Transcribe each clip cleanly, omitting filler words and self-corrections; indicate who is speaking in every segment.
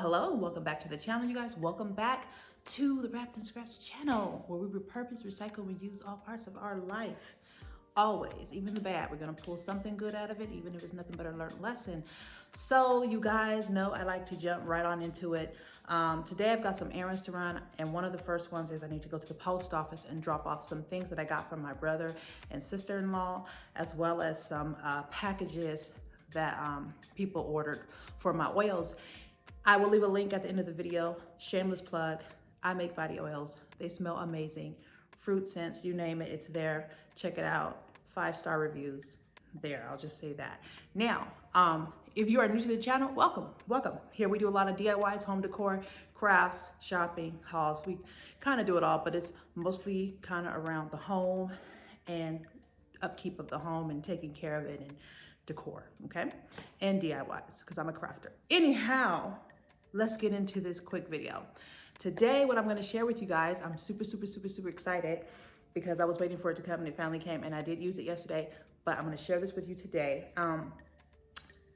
Speaker 1: Hello, and welcome back to the channel, you guys. Welcome back to the Wrapped in Scraps channel, where we repurpose, recycle, reuse all parts of our life. Always, even the bad, we're gonna pull something good out of it, even if it's nothing but a learned lesson. So you guys know I like to jump right on into it. Today I've got some errands to run, and one of the first ones is I need to go to the post office and drop off some things that I got from my brother and sister-in-law, as well as some packages that people ordered for my oils. I will leave a link at the end of the video. Shameless plug. I make body oils. They smell amazing. Fruit scents, you name it, it's there. Check it out. 5-star reviews there. I'll just say that. Now, if you are new to the channel, welcome, welcome. Here we do a lot of DIYs, home decor, crafts, shopping, hauls. We kind of do it all, but it's mostly kind of around the home and upkeep of the home and taking care of it and decor, okay? And DIYs, because I'm a crafter. Anyhow, let's get into this quick video. Today, what I'm gonna share with you guys, I'm super excited because I was waiting for it to come and it finally came, and I did use it yesterday, but I'm gonna share this with you today.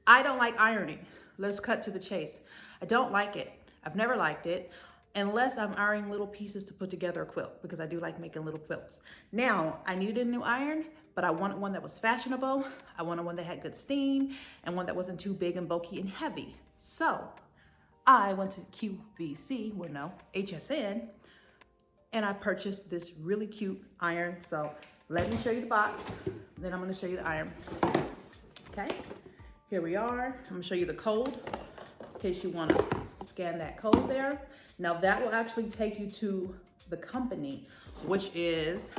Speaker 1: I don't like ironing. Let's cut to the chase. I don't like it. I've never liked it, unless I'm ironing little pieces to put together a quilt, because I do like making little quilts. Now, I needed a new iron, but I wanted one that was fashionable. I wanted one that had good steam and one that wasn't too big and bulky and heavy. So I went to QVC, well no, HSN, and I purchased this really cute iron. So let me show you the box, then I'm gonna show you the iron. Okay, here we are. I'm gonna show you the code in case you wanna scan that code there. Now that will actually take you to the company, which is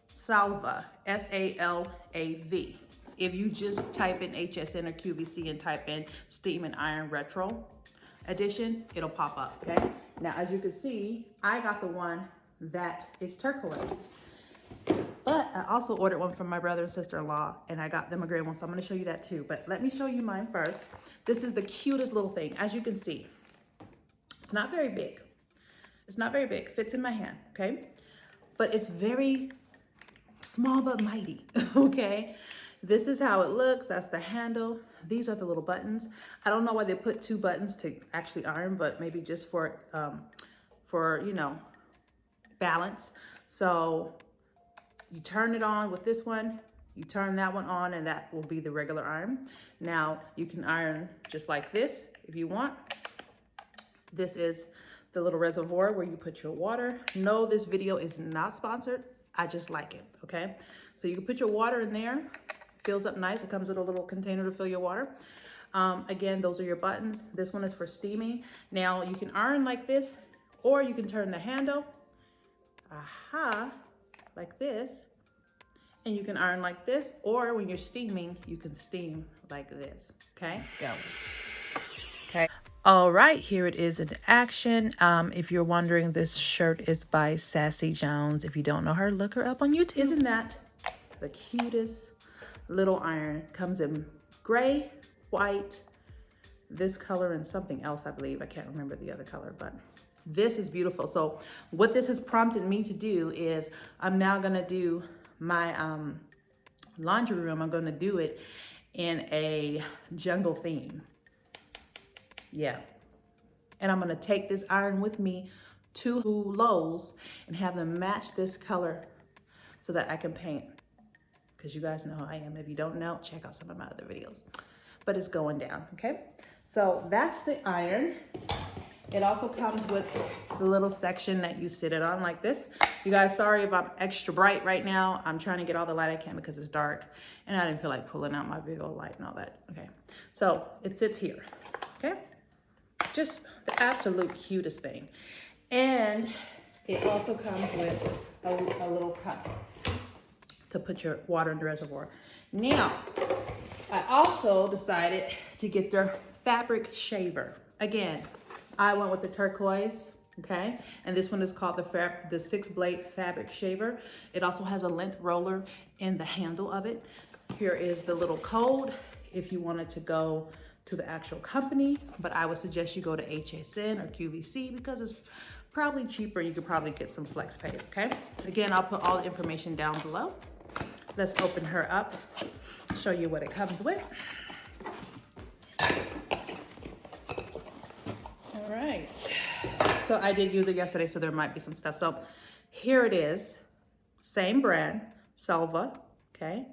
Speaker 1: Salva, S-A-L-A-V. If you just type in HSN or QVC and type in Steamer Iron Retro Edition, it'll pop up, okay? Now, as you can see, I got the one that is turquoise, but I also ordered one from my brother and sister-in-law, and I got them a gray one, so I'm gonna show you that too. But let me show you mine first. This is the cutest little thing. As you can see, it's not very big. It's not very big, fits in my hand, okay? But it's very small but mighty, okay? This is how it looks. That's the handle. These are the little buttons. I don't know why they put 2 buttons to actually iron, but maybe just for you know, balance. So you turn it on with this one, you turn that one on, and that will be the regular iron. Now you can iron just like this if you want. This is the little reservoir where you put your water. No, this video is not sponsored. I just like it, okay? So you can put your water in there. Fills up nice. It comes with a little container to fill your water. Again, those are your buttons. This one is for steaming. Now you can iron like this, or you can turn the handle, like this, and you can iron like this, or when you're steaming, you can steam like this, okay? Let's go. Okay. All right, here it is in action. If you're wondering, this shirt is by Sassy Jones. If you don't know her, look her up on YouTube. Isn't that the cutest little iron? Comes in gray, white, this color, and something else, I believe. I can't remember the other color, but this is beautiful. So what this has prompted me to do is I'm now gonna do my laundry room. I'm gonna do it in a jungle theme. Yeah. And I'm gonna take this iron with me to Lowe's and have them match this color so that I can paint. Because you guys know how I am. If you don't know, check out some of my other videos. But it's going down, okay? So that's the iron. It also comes with the little section that you sit it on like this. You guys, sorry if I'm extra bright right now. I'm trying to get all the light I can because it's dark. And I didn't feel like pulling out my big old light and all that, okay? So it sits here, okay? Just the absolute cutest thing. And it also comes with a little cup to put your water in the reservoir. Now, I also decided to get their fabric shaver. Again, I went with the turquoise, okay? And this one is called the 6-blade fabric shaver. It also has a length roller in the handle of it. Here is the little code if you wanted to go to the actual company, but I would suggest you go to HSN or QVC because it's probably cheaper. You could probably get some flex pays, okay? Again, I'll put all the information down below. Let's open her up, show you what it comes with. All So I did use it yesterday, so there might be some stuff. So here it is, same brand, Salva, okay?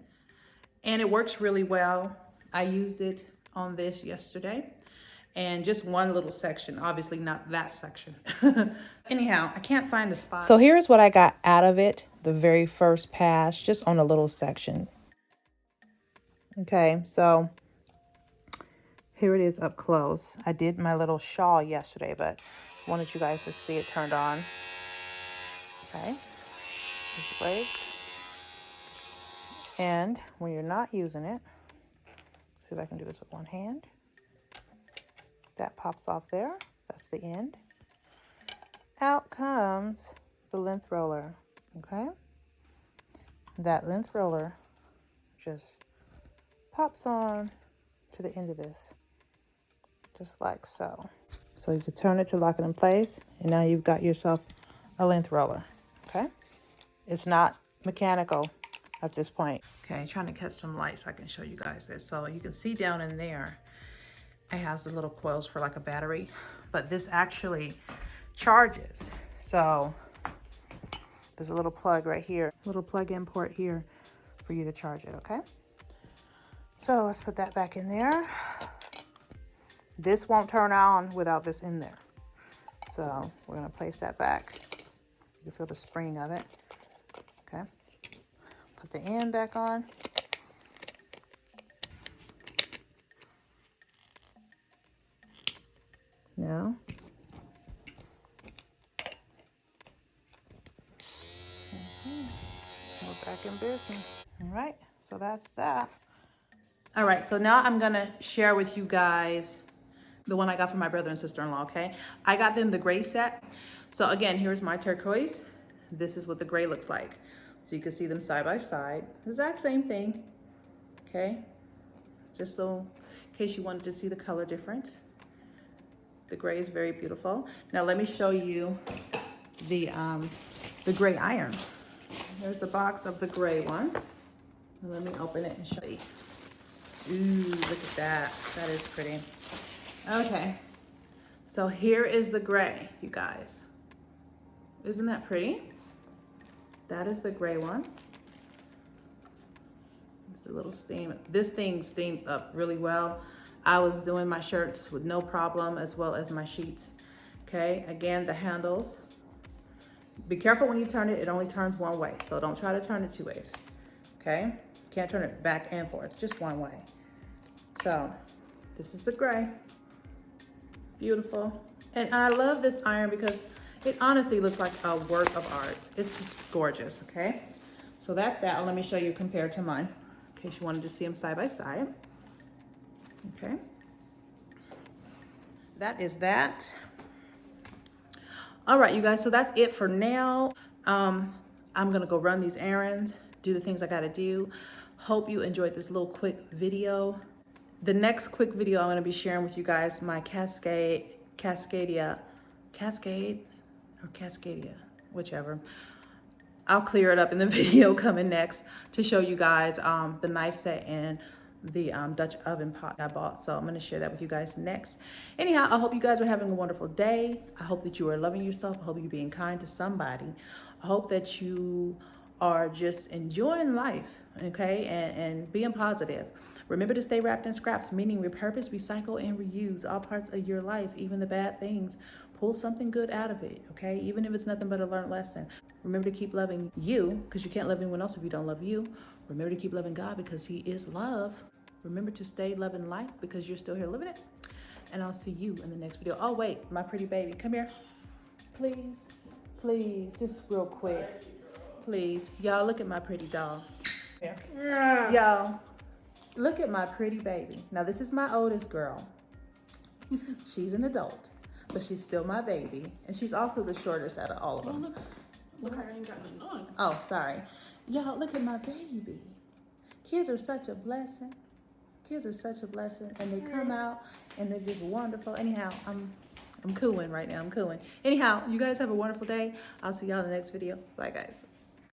Speaker 1: And it works really well. I used it on this yesterday. And just one little section, obviously not that section. Anyhow, I can't find the spot. So here's what I got out of it, the very first pass, just on a little section. Okay, so here it is up close. I did my little shawl yesterday, but wanted you guys to see it turned on. Okay, there's the legs. And when you're not using it, see if I can do this with one hand. That pops off there. That's the end. Out comes the length roller, okay? That length roller just pops on to the end of this, just like so. So you can turn it to lock it in place, and now you've got yourself a length roller, okay? It's not mechanical at this point. Okay, trying to catch some light so I can show you guys this. So you can see down in there, it has the little coils for like a battery, but this actually charges. So there's a little plug right here, little plug-in port here for you to charge it, okay? So let's put that back in there. This won't turn on without this in there. So we're gonna place that back. You can feel the spring of it, okay? Put the end back on. Now, we're back in business. All right, so that's that. All right, so now I'm gonna share with you guys the one I got from my brother and sister-in-law, okay? I got them the gray set. So again, here's my turquoise. This is what the gray looks like. So you can see them side by side. Exact same thing, okay? Just so in case you wanted to see the color difference. The gray is very beautiful. Now let me show you the gray iron. There's the box of the gray one. And let me open it and show you. Ooh, look at that. That is pretty. Okay, so here is the gray, you guys. Isn't that pretty? That is the gray one. It's a little steam. This thing steams up really well. I was doing my shirts with no problem, as well as my sheets. Okay, again, the handles. Be careful when you turn it, it only turns one way. So don't try to turn it two ways, okay? Can't turn it back and forth, just one way. So this is the gray. Beautiful. And I love this iron because it honestly looks like a work of art. It's just gorgeous, okay? So that's that. Let me show you compared to mine, in case you wanted to see them side by side. Okay. That is that. All right, you guys, so that's it for now. I'm gonna go run these errands, do the things I gotta do. Hope you enjoyed this little quick video. The next quick video I'm gonna be sharing with you guys my Cascadia, whichever. I'll clear it up in the video coming next to show you guys the knife set and the Dutch oven pot I bought. So I'm gonna share that with you guys next. Anyhow, I hope you guys are having a wonderful day. I hope that you are loving yourself. I hope you're being kind to somebody. I hope that you are just enjoying life, okay, and being positive. Remember to stay wrapped in scraps, meaning repurpose, recycle, and reuse all parts of your life, even the bad things. Pull something good out of it, okay? Even if it's nothing but a learned lesson. Remember to keep loving you, because you can't love anyone else if you don't love you. Remember to keep loving God, because He is love. Remember to stay loving life, because you're still here living it. And I'll see you in the next video. Oh, wait, my pretty baby. Come here. Please, please, just real quick. Please. Y'all, look at my pretty doll. Yeah. Y'all, look at my pretty baby. Now, this is my oldest girl. She's an adult, but she's still my baby. And she's also the shortest out of all of them.
Speaker 2: Look, I ain't got nothing on.
Speaker 1: Oh, sorry. Y'all, look at my baby. Kids are such a blessing. Kids are such a blessing. And they come out and they're just wonderful. Anyhow, I'm cooing right now. I'm cooing. Anyhow, you guys have a wonderful day. I'll see y'all in the next video. Bye, guys.